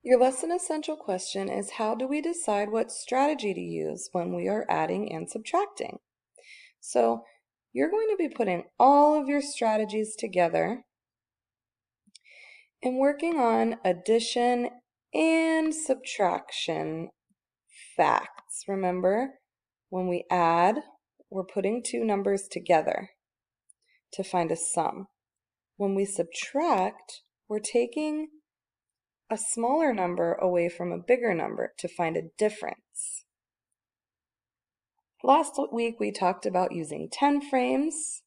Your lesson essential question is, how do we decide what strategy to use when we are adding and subtracting? So you're going to be putting all of your strategies together and working on addition and subtraction facts. Remember, when we add, we're putting two numbers together to find a sum. When we subtract, we're taking a smaller number away from a bigger number to find a difference. Last week we talked about using 10 frames.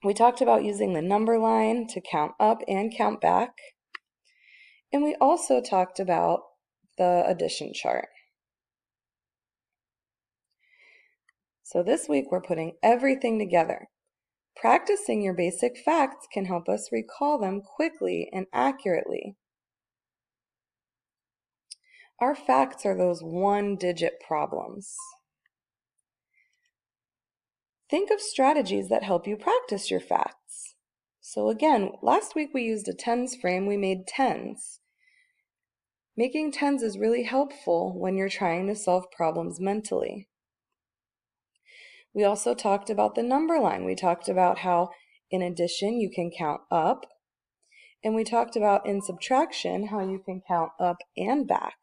We talked about using the number line to count up and count back. And we also talked about the addition chart. So this week we're putting everything together. Practicing your basic facts can help us recall them quickly and accurately. Our facts are those one-digit problems. Think of strategies that help you practice your facts. So again, last week we used a tens frame, we made tens. Making tens is really helpful when you're trying to solve problems mentally. We also talked about the number line. We talked about how in addition you can count up, and we talked about in subtraction how you can count up and back.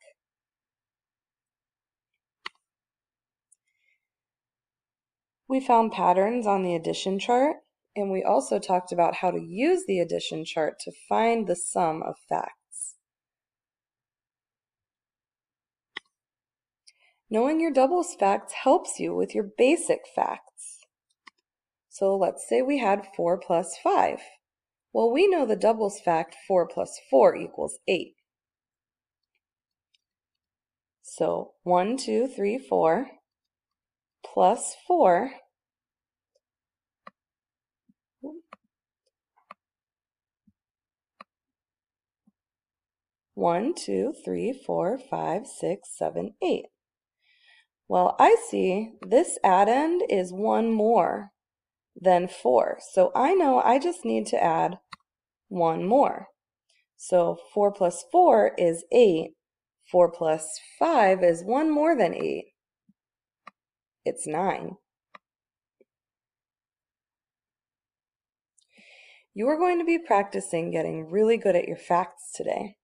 We found patterns on the addition chart, and we also talked about how to use the addition chart to find the sum of facts. Knowing your doubles facts helps you with your basic facts. So let's say we had 4 plus 5. Well, we know the doubles fact 4 plus 4 equals 8. So 1, 2, 3, 4 plus 4 1, 2, 3, 4, 5, 6, 7, 8. Well, I see this addend is 1 more than 4. So I know I just need to add 1 more. So 4 plus 4 is 8. 4 plus 5 is 1 more than 8. It's 9. You are going to be practicing getting really good at your facts today.